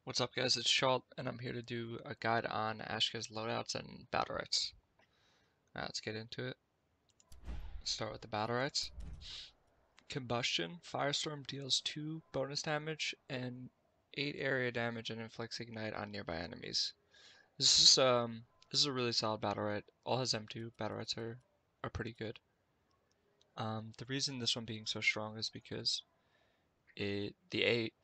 What's up guys, it's Schalt, and I'm here to do a guide on Ashka's loadouts and Battlerites. Let's get into it. Let's start with the Battlerites. Combustion Firestorm deals 2 bonus damage and 8 area damage and inflicts Ignite on nearby enemies. This is a really solid Battlerite. All his M2 Battlerites are pretty good. The reason this one being so strong is because the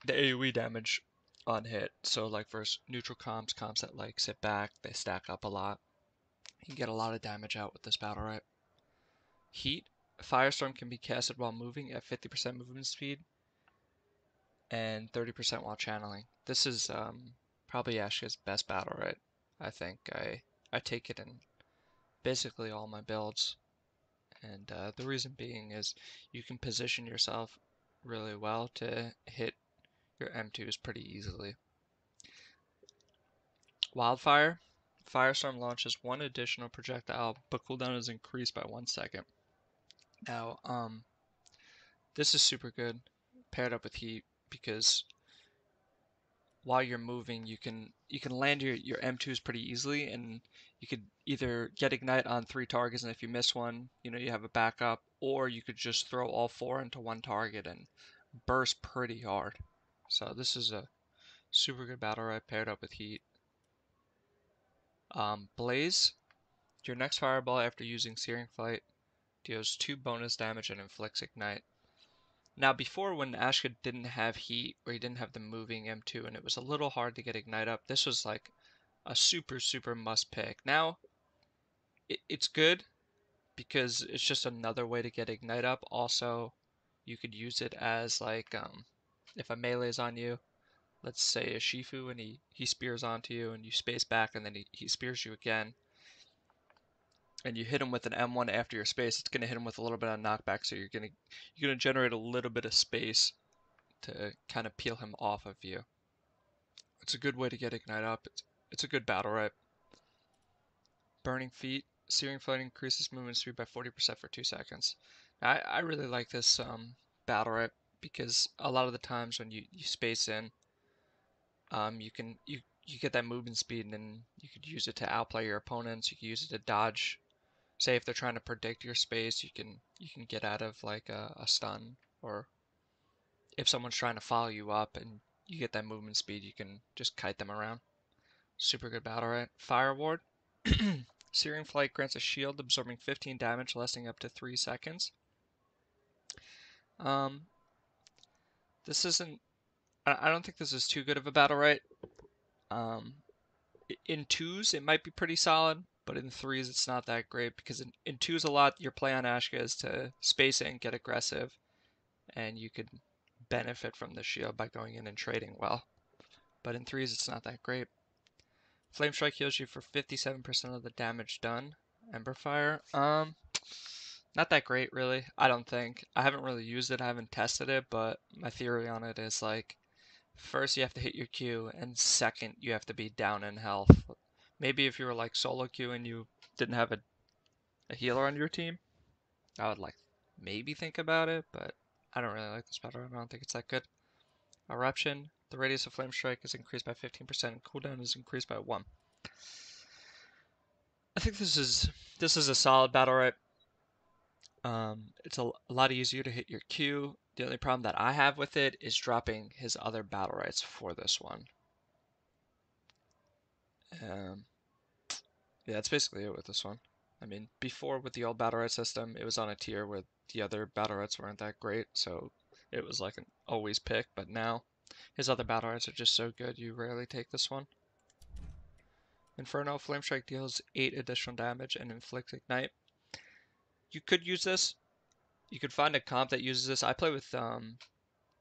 AoE damage on hit. So like versus neutral comps that like sit back, they stack up a lot. You can get a lot of damage out with this Battlerite. Heat. Firestorm can be casted while moving at 50% movement speed and 30% while channeling. This is probably Ashka's best Battlerite. I think I take it in basically all my builds. And the reason being is you can position yourself really well to hit your M2s pretty easily. Wildfire. Firestorm launches 1 additional projectile, but cooldown is increased by 1 second. Now, this is super good paired up with heat because while you're moving, you can land your M2s pretty easily, and you could either get ignite on 3 targets, and if you miss one, you have a backup, or you could just throw all 4 into one target and burst pretty hard. So this is a super good Battlerite paired up with heat. Blaze. Your next fireball after using Searing Flight deals 2 bonus damage and inflicts Ignite. Now before, when Ashka didn't have heat, or he didn't have the moving M2 and it was a little hard to get Ignite up, this was like a super must pick. Now, it's good because it's just another way to get Ignite up. Also, you could use it as like, if a melee is on you, let's say a Shifu, and he spears onto you and you space back and then he spears you again, and you hit him with an M1 after your space, it's gonna hit him with a little bit of knockback, so you're gonna generate a little bit of space to kind of peel him off of you. It's a good way to get Ignite up. It's a good Battlerite. Burning Feet. Searing Flight increases movement speed by 40% for 2 seconds. I really like this Battlerite because a lot of the times when you space in, you get that movement speed, and then you could use it to outplay your opponents. You can use it to dodge. Say if they're trying to predict your space, you can get out of like a stun, or if someone's trying to follow you up and you get that movement speed, you can just kite them around. Super good Battlerite. Fire Ward. Searing Flight grants a shield absorbing 15 damage, lasting up to 3 seconds. This isn't... I don't think this is too good of a Battlerite. In 2s, it might be pretty solid, but in 3s, it's not that great, because in 2s a lot, your play on Ashka is to space in, get aggressive, and you could benefit from the shield by going in and trading well. But in 3s, it's not that great. Flame Strike heals you for 57% of the damage done. Ember Fire, not that great, really. I don't think. I haven't really used it. I haven't tested it, but my theory on it is like, first you have to hit your Q, and second you have to be down in health. Maybe if you were like solo queue and you didn't have a healer on your team, I would like maybe think about it, but I don't really like this battle. I don't think it's that good. Eruption. The radius of Flame Strike is increased by 15% and cooldown is increased by 1. I think this is a solid Battlerite. It's a lot easier to hit your Q. The only problem that I have with it is dropping his other Battlerites for this one. Yeah, that's basically it with this one. I mean, before with the old Battlerite system, it was on a tier where the other Battlerites weren't that great, so it was like an always pick, but now his other Battlerites are just so good, you rarely take this one. Infernal. Flame Strike deals 8 additional damage and inflicts Ignite. You could use this. You could find a comp that uses this. I play with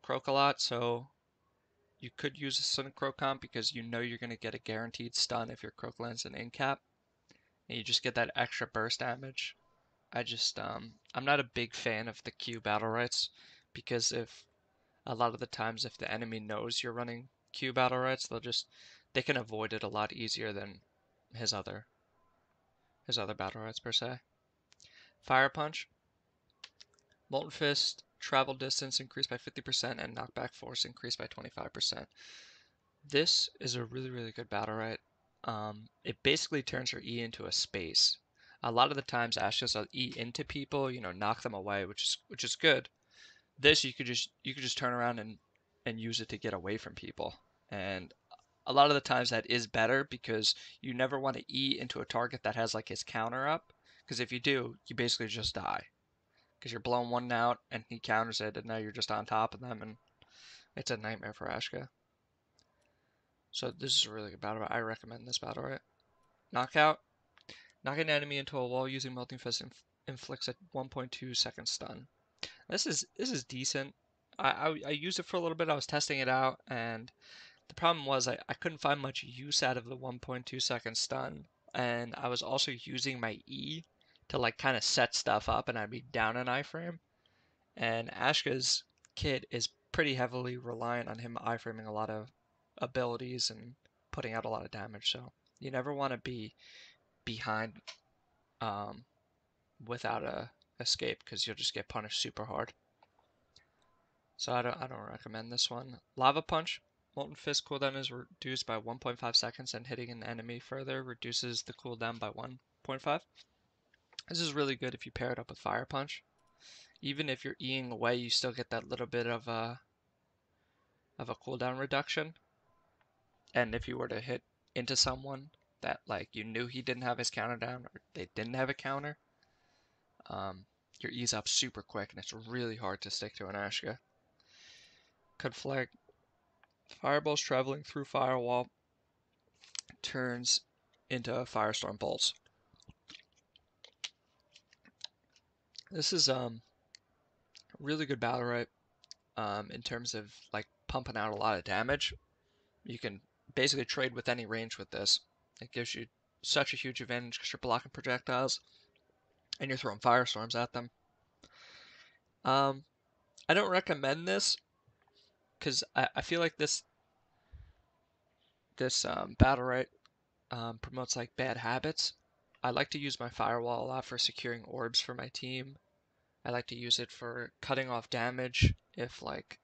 Croak a lot, so you could use this in a Croak comp because you know you're going to get a guaranteed stun if your Croak lands an in-cap, and you just get that extra burst damage. I'm not a big fan of the Q Battlerites because if a lot of the times if the enemy knows you're running Q Battlerites, they can avoid it a lot easier than his other Battlerites per se. Fire Punch. Molten Fist, travel distance increased by 50% and knockback force increased by 25%. This is a really good Battlerite. It basically turns her E into a space. A lot of the times Ashka's will E into people, you know, knock them away, which is good. This you could just turn around and use it to get away from people. And a lot of the times that is better because you never want to E into a target that has like his counter up, because if you do, you basically just die. Because you're blowing one out and he counters it, and now you're just on top of them, and it's a nightmare for Ashka. So this is a really good battle. I recommend this battle, right? Knockout. Knock an enemy into a wall using Melting Fist inflicts a 1.2 second stun. This is decent. I used it for a little bit. I was testing it out, and the problem was I couldn't find much use out of the 1.2 second stun, and I was also using my E to like kind of set stuff up, and I'd be down an iframe. And Ashka's kit is pretty heavily reliant on him iframing a lot of abilities and putting out a lot of damage. So you never want to be behind um, without a escape because you'll just get punished super hard. So I don't recommend this one. Lava Punch. Molten Fist cooldown is reduced by 1.5 seconds, and hitting an enemy further reduces the cooldown by 1.5. This is really good if you pair it up with Fire Punch. Even if you're Eing away, you still get that little bit of a cooldown reduction. And if you were to hit into someone that like you knew he didn't have his counter down or they didn't have a counter, your E's up super quick, and it's really hard to stick to an Ashka. Conflict. Fireballs traveling through firewall turns into firestorm bolts. This is really good Battlerite in terms of like pumping out a lot of damage. You can basically trade with any range with this. It gives you such a huge advantage because you're blocking projectiles and you're throwing firestorms at them. I don't recommend this because I feel like this Battlerite promotes like bad habits. I like to use my firewall a lot for securing orbs for my team. I like to use it for cutting off damage if like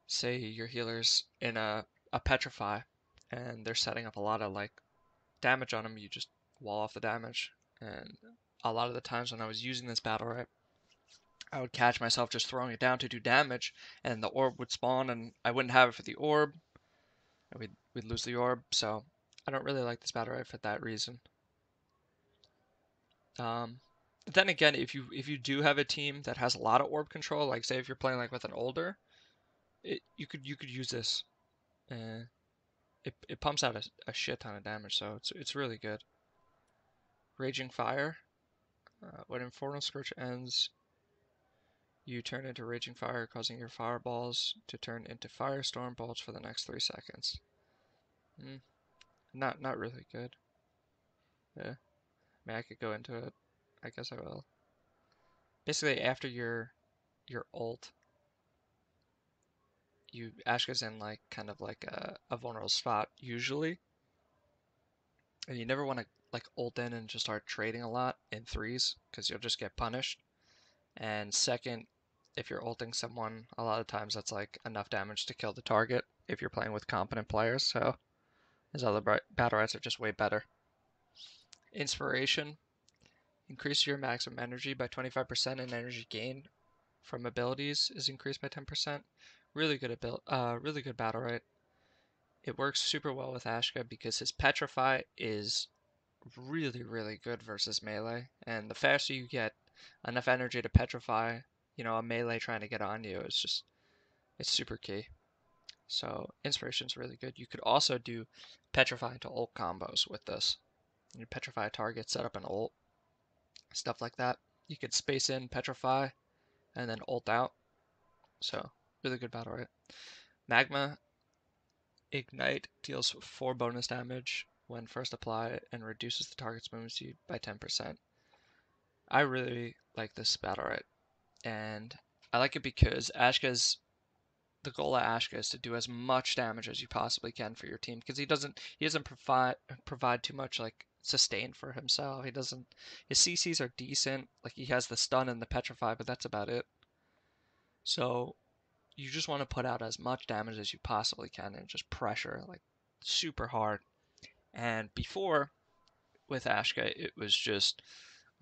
say your healer's in a petrify and they're setting up a lot of like damage on them, you just wall off the damage. And a lot of the times when I was using this Battlerite, I would catch myself just throwing it down to do damage, and the orb would spawn, and I wouldn't have it for the orb, and we'd lose the orb. So I don't really like this Battlerite for that reason. Then again, if you do have a team that has a lot of orb control, like say if you're playing like with an older, you could use this. It pumps out a shit ton of damage, so it's really good. Raging Fire. When Infernal Scourge ends, you turn into Raging Fire, causing your fireballs to turn into Firestorm bolts for the next 3 seconds. Not really good. Yeah. I mean, I could go into it. I guess I will. Basically, after your ult, Ashka's in like kind of like a vulnerable spot usually, and you never want to like ult in and just start trading a lot in threes because you'll just get punished. And second, if you're ulting someone, a lot of times that's like enough damage to kill the target if you're playing with competent players. So his other Battlerites are just way better. Inspiration. Increase your maximum energy by 25% and energy gain from abilities is increased by 10%. Really good Battlerite. It works super well with Ashka because his Petrify is really good versus melee, and the faster you get enough energy to petrify, you know, a melee trying to get on you, it's super key. So inspiration's really good. You could also do petrify to ult combos with this. You petrify a target, set up an ult, stuff like that. You could space in petrify and then ult out. So really good Battlerite. Magma Ignite deals 4 bonus damage when first applied and reduces the target's movement speed by 10%. I really like this Battlerite, and I like it because the goal of Ashka is to do as much damage as you possibly can for your team because he doesn't provide too much like sustain for himself. His CCs are decent, like he has the stun and the petrify, but that's about it. So you just want to put out as much damage as you possibly can and just pressure like super hard. And before with Ashka, it was just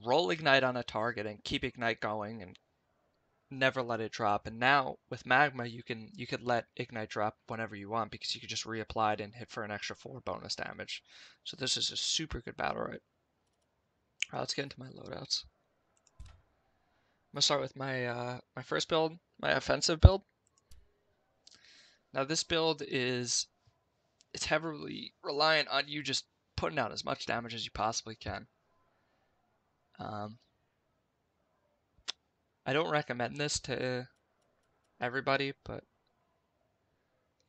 roll Ignite on a target and keep Ignite going and never let it drop. And now with Magma, you could let Ignite drop whenever you want because you could just reapply it and hit for an extra 4 bonus damage. So this is a super good Battlerite. Alright, let's get into my loadouts. I'm gonna start with my my first build, my offensive build. Now this build it's heavily reliant on you just putting out as much damage as you possibly can. I don't recommend this to everybody, but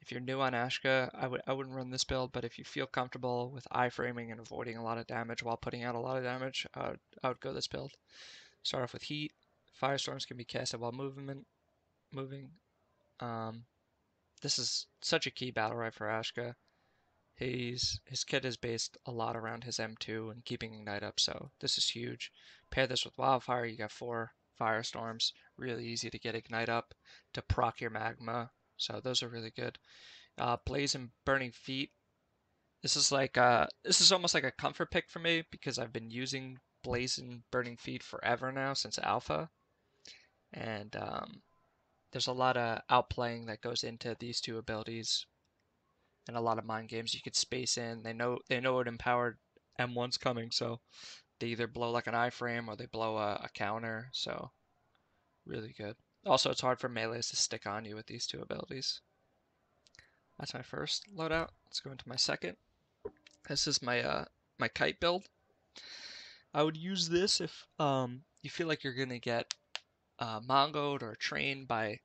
if you're new on Ashka, I wouldn't run this build. But if you feel comfortable with iframing and avoiding a lot of damage while putting out a lot of damage, I would go this build. Start off with heat. Firestorms can be casted while moving. This is such a key Battlerite for Ashka. His kit is based a lot around his M2 and keeping Ignite up, so this is huge. Pair this with Wildfire, you got 4 Firestorms. Really easy to get Ignite up to proc your Magma, so those are really good. Blaze and Burning Feet. This is almost like a comfort pick for me because I've been using Blaze and Burning Feet forever now since Alpha, and there's a lot of outplaying that goes into these two abilities. And a lot of mind games you could space in. They know what empowered M1's coming, so they either blow like an iframe or they blow a counter. So really good. Also, it's hard for melees to stick on you with these two abilities. That's my first loadout. Let's go into my second. This is my my Kite Build. I would use this if you feel like you're gonna get mongoed or trained by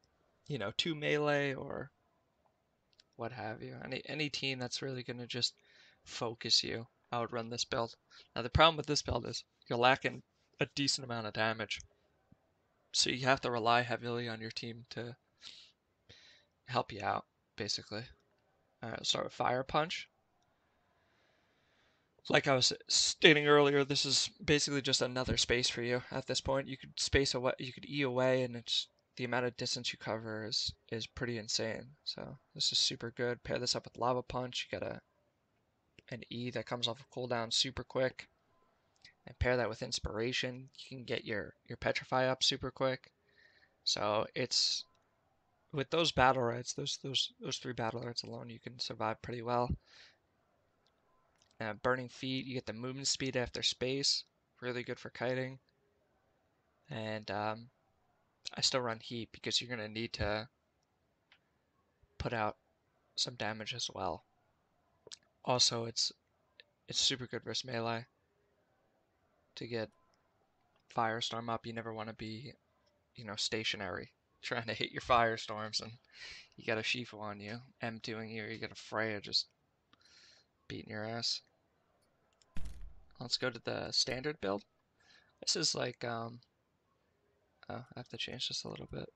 2 melee or what have you. Any team that's really going to just focus you, I would run this build. Now the problem with this build is you're lacking a decent amount of damage. So you have to rely heavily on your team to help you out, basically. Alright, let's start with Fire Punch. Like I was stating earlier, this is basically just another space for you at this point. You could space away, you could E away, and it's the amount of distance you cover is pretty insane. So this is super good. Pair this up with Lava Punch. You got an E that comes off of cooldown super quick. And pair that with Inspiration. You can get your Petrify up super quick. So it's with those Battlerites, those 3 Battlerites alone, you can survive pretty well. Burning Feet, you get the movement speed after space. Really good for kiting. And I still run Heat because you're going to need to put out some damage as well. Also, it's super good versus melee. To get Firestorm up, you never want to be, stationary, trying to hit your Firestorms, and you got a Shifu on you, M2ing you, or you got a Freya just beating your ass. Let's go to the standard build. This is like, oh, I have to change this a little bit.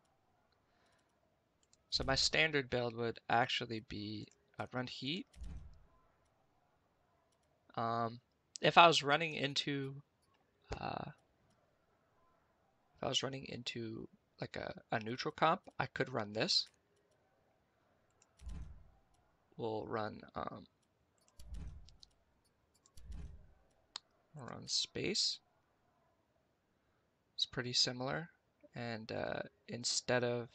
So my standard build would actually be, I'd run Heat. If I was running into, like a neutral comp, I could run this. We'll run space. It's pretty similar, and instead of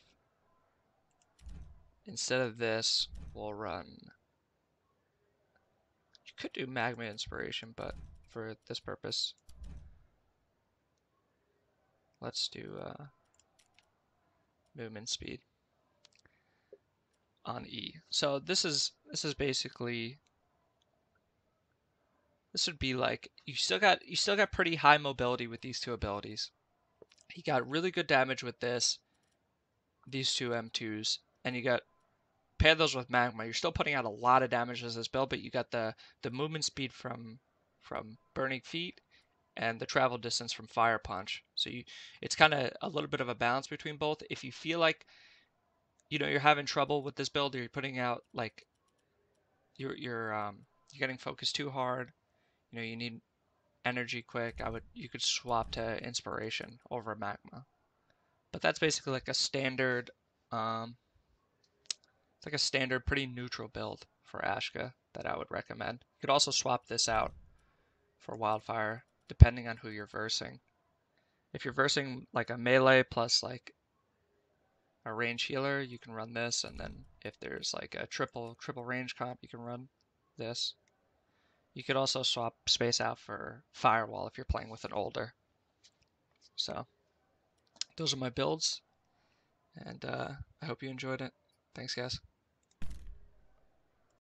this, we'll run. You could do Magma Inspiration, but for this purpose, let's do movement speed on E. So this is basically, this would be like you still got pretty high mobility with these two abilities. You got really good damage with these two M2s, and you got pair those with Magma. You're still putting out a lot of damage as this build, but you got the movement speed from Burning Feet and the travel distance from Fire Punch. So it's kind of a little bit of a balance between both. If you feel like you're having trouble with this build, or you're putting out like you're getting focused too hard, you need energy quick, you could swap to Inspiration over Magma. But that's basically like a standard It's like a standard, pretty neutral build for Ashka that I would recommend. You could also swap this out for Wildfire, depending on who you're versing. If you're versing like a melee plus like a range healer, you can run this, and then if there's like a triple range comp, you can run this. You could also swap space out for Firewall if you're playing with an older. So those are my builds, and I hope you enjoyed it. Thanks, guys.